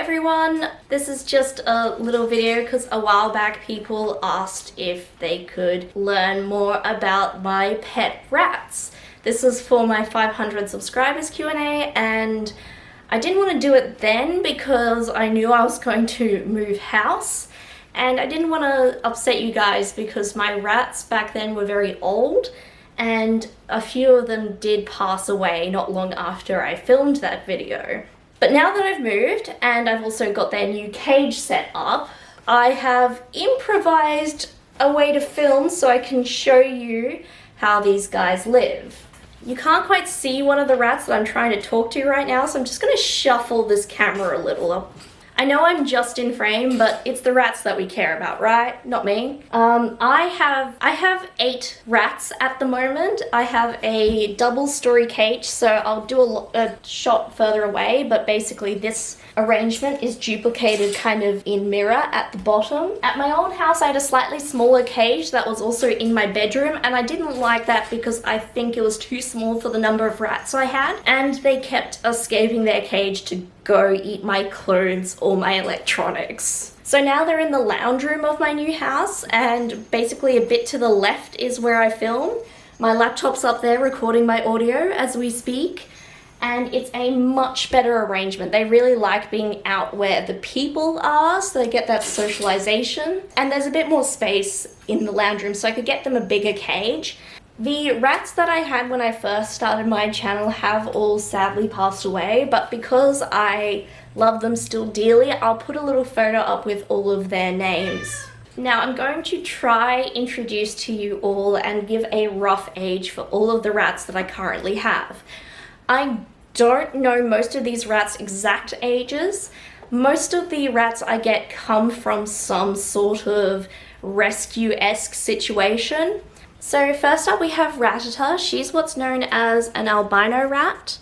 everyone, this is just a little video because a while back people asked if they could learn more about my pet rats. This is for my 500 subscribers Q&A, and I didn't want to do it then because I knew I was going to move house, and I didn't want to upset you guys because my rats back then were very old and a few of them did pass away not long after I filmed that video. But now that I've moved and I've also got their new cage set up, I have improvised a way to film so I can show you how these guys live. You can't quite see one of the rats that I'm trying to talk to right now, so I'm just going to shuffle this camera a little. I know I'm just in frame, but it's the rats that we care about, right? Not me. I have 8 rats at the moment. I have a double-story cage, so I'll do a shot further away, but basically this arrangement is duplicated kind of in mirror at the bottom. At my old house, I had a slightly smaller cage that was also in my bedroom, and I didn't like that because I think it was too small for the number of rats I had, and they kept escaping their cage to go eat my clothes or my electronics. So now they're in the lounge room of my new house, and basically a bit to the left is where I film. My laptop's up there recording my audio as we speak, and it's a much better arrangement. They really like being out where the people are, so they get that socialization, and there's a bit more space in the lounge room, so I could get them a bigger cage. The rats that I had when I first started my channel have all sadly passed away, but because I love them still dearly, I'll put a little photo up with all of their names. Now I'm going to try introduce to you all and give a rough age for all of the rats that I currently have. I don't know most of these rats' exact ages. Most of the rats I get come from some sort of rescue-esque situation. So first up we have Rattata. She's what's known as an albino rat.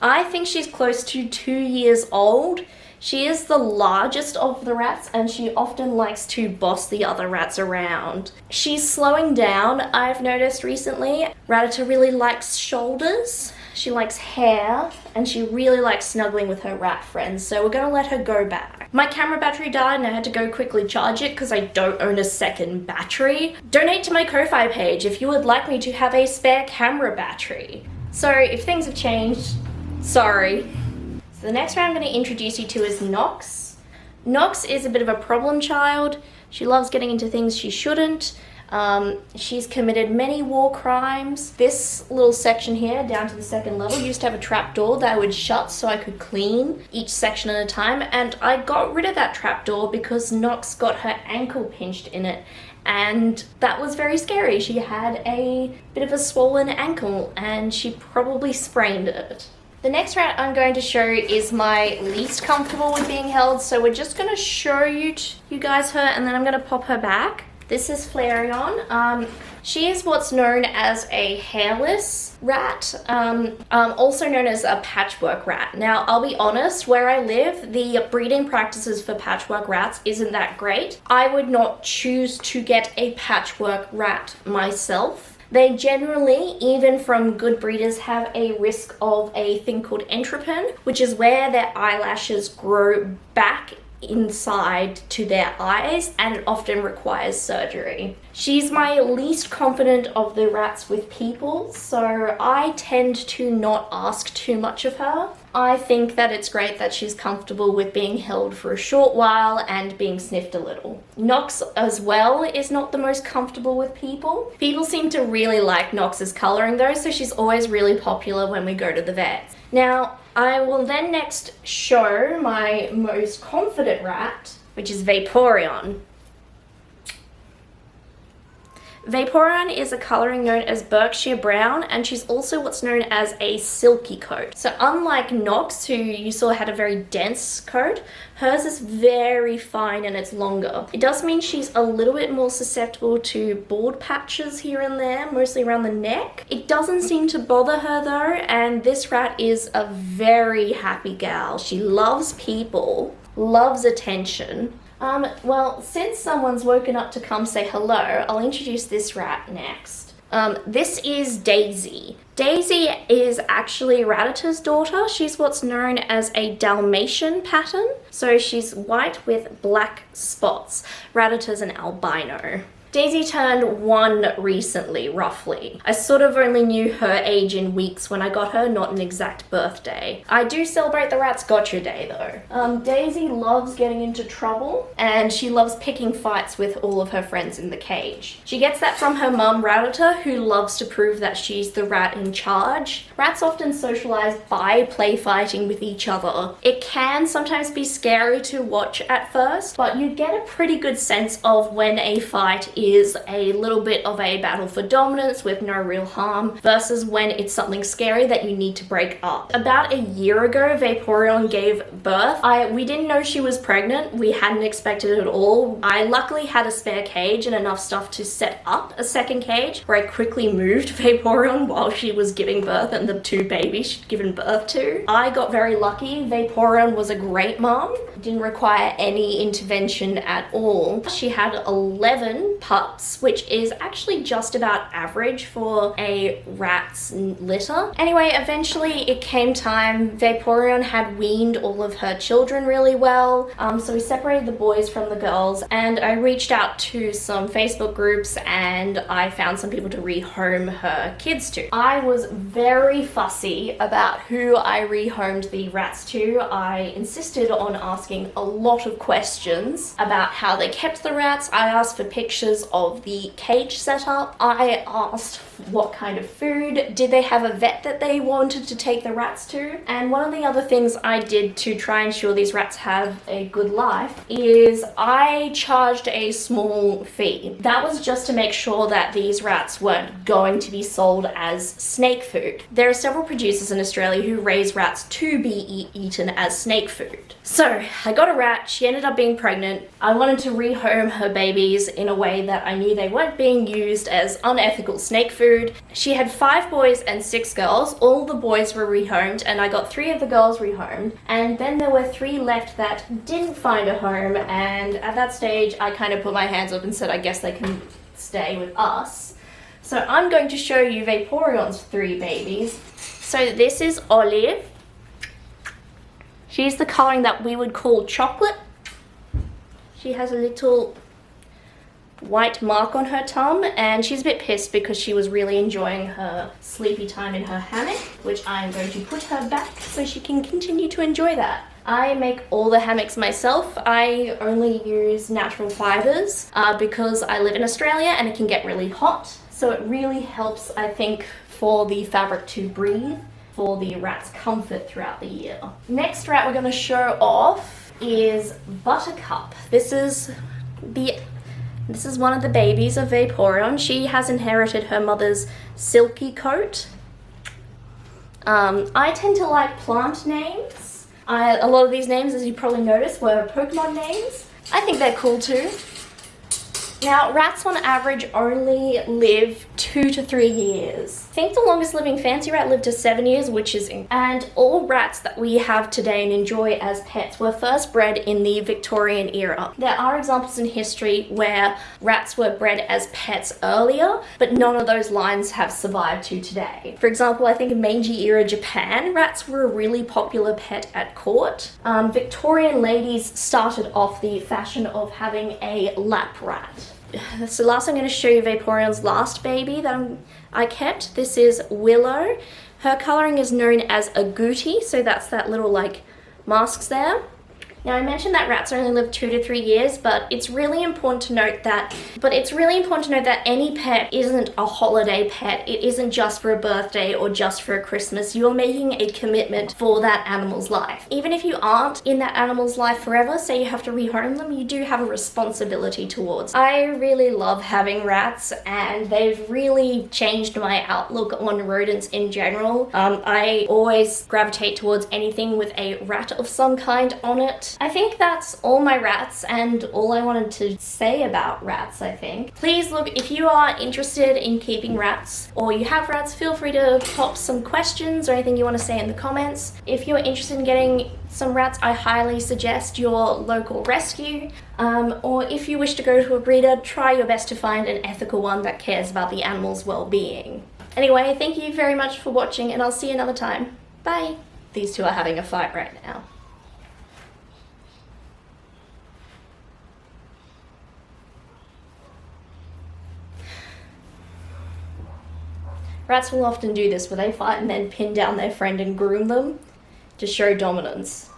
I think she's close to 2 years old. She is the largest of the rats and she often likes to boss the other rats around. She's slowing down, I've noticed recently. Rattata really likes shoulders, she likes hair, and she really likes snuggling with her rat friends, so we're gonna let her go back. My camera battery died and I had to go quickly charge it because I don't own a second battery. Donate to my Ko-Fi page if you would like me to have a spare camera battery. So if things have changed, sorry. So the next one I'm going to introduce you to is Nox. Nox is a bit of a problem child. She loves getting into things she shouldn't. She's committed many war crimes. This little section here, down to the second level, used to have a trapdoor that I would shut so I could clean each section at a time, and I got rid of that trapdoor because Nox got her ankle pinched in it, and that was very scary. She had a bit of a swollen ankle and she probably sprained it. The next rat I'm going to show is my least comfortable with being held, so we're just going to show you guys her and then I'm going to pop her back. This is Flareon. She is what's known as a hairless rat, also known as a patchwork rat. Now, I'll be honest, where I live, the breeding practices for patchwork rats isn't that great. I would not choose to get a patchwork rat myself. They generally, even from good breeders, have a risk of a thing called entropin, which is where their eyelashes grow back inside to their eyes and it often requires surgery. She's my least confident of the rats with people, so I tend to not ask too much of her. I think that it's great that she's comfortable with being held for a short while and being sniffed a little. Nox as well is not the most comfortable with people. People seem to really like Nox's coloring though, so she's always really popular when we go to the vet. Now, I will then next show my most confident rat, which is Vaporeon. Vaporeon is a colouring known as Berkshire Brown, and she's also what's known as a silky coat. So unlike Nox, who you saw had a very dense coat, hers is very fine and it's longer. It does mean she's a little bit more susceptible to bald patches here and there, mostly around the neck. It doesn't seem to bother her though, and this rat is a very happy gal. She loves people, loves attention. Well, since someone's woken up to come say hello, I'll introduce this rat next. This is Daisy. Daisy is actually Rattata's daughter. She's what's known as a Dalmatian pattern. So she's white with black spots. Rattata's an albino. Daisy turned 1 recently, roughly. I sort of only knew her age in weeks when I got her, not an exact birthday. I do celebrate the Rats Gotcha Day though. Daisy loves getting into trouble and she loves picking fights with all of her friends in the cage. She gets that from her mum Rattata, who loves to prove that she's the rat in charge. Rats often socialize by play fighting with each other. It can sometimes be scary to watch at first, but you get a pretty good sense of when a fight is a little bit of a battle for dominance with no real harm versus when it's something scary that you need to break up. About a year ago, Vaporeon gave birth. We didn't know she was pregnant. We hadn't expected it at all. I luckily had a spare cage and enough stuff to set up a second cage where I quickly moved Vaporeon while she was giving birth and the 2 babies she'd given birth to. I got very lucky. Vaporeon was a great mom. Didn't require any intervention at all. She had 11 pups, which is actually just about average for a rat's litter. Anyway, eventually it came time. Vaporeon had weaned all of her children really well, so we separated the boys from the girls, and I reached out to some Facebook groups and I found some people to rehome her kids to. I was very fussy about who I rehomed the rats to. I insisted on asking a lot of questions about how they kept the rats. I asked for pictures of the cage setup. I asked what kind of food. Did they have a vet that they wanted to take the rats to? And one of the other things I did to try and ensure these rats have a good life is I charged a small fee. That was just to make sure that these rats weren't going to be sold as snake food. There are several producers in Australia who raise rats to be eaten as snake food. So I got a rat, she ended up being pregnant. I wanted to rehome her babies in a way that I knew they weren't being used as unethical snake food. She had 5 boys and 6 girls. All the boys were rehomed and I got 3 of the girls rehomed. And then there were 3 left that didn't find a home, and at that stage I kind of put my hands up and said I guess they can stay with us. So I'm going to show you Vaporeon's 3 babies. So this is Olive. She's the colouring that we would call chocolate. She has a little white mark on her tongue and she's a bit pissed because she was really enjoying her sleepy time in her hammock, which I'm going to put her back so she can continue to enjoy that. I make all the hammocks myself. I only use natural fibres because I live in Australia and it can get really hot. So it really helps, I think, for the fabric to breathe, for the rat's comfort throughout the year. Next rat we're going to show off is Buttercup. This is one of the babies of Vaporeon. She has inherited her mother's silky coat. I tend to like plant names. A lot of these names, as you probably noticed, were Pokemon names. I think they're cool too. Now, rats on average only live 2 to 3 years. I think the longest living fancy rat lived to 7 years, which is and all rats that we have today and enjoy as pets were first bred in the Victorian era. There are examples in history where rats were bred as pets earlier, but none of those lines have survived to today. For example, I think in Meiji era Japan, rats were a really popular pet at court. Victorian ladies started off the fashion of having a lap rat. So last I'm going to show you Vaporeon's last baby that I kept. This is Willow. Her colouring is known as agouti, so that's that little like masks there. Now I mentioned that rats only live 2 to 3 years, but it's really important to note that any pet isn't a holiday pet. It isn't just for a birthday or just for a Christmas. You're making a commitment for that animal's life. Even if you aren't in that animal's life forever, say you have to rehome them, you do have a responsibility towards. I really love having rats and they've really changed my outlook on rodents in general. I always gravitate towards anything with a rat of some kind on it. But I think that's all my rats and all I wanted to say about rats, I think. Please look, if you are interested in keeping rats or you have rats, feel free to pop some questions or anything you want to say in the comments. If you're interested in getting some rats, I highly suggest your local rescue. Or if you wish to go to a breeder, try your best to find an ethical one that cares about the animal's well-being. Anyway, thank you very much for watching and I'll see you another time. Bye! These two are having a fight right now. Rats will often do this where they fight and then pin down their friend and groom them to show dominance.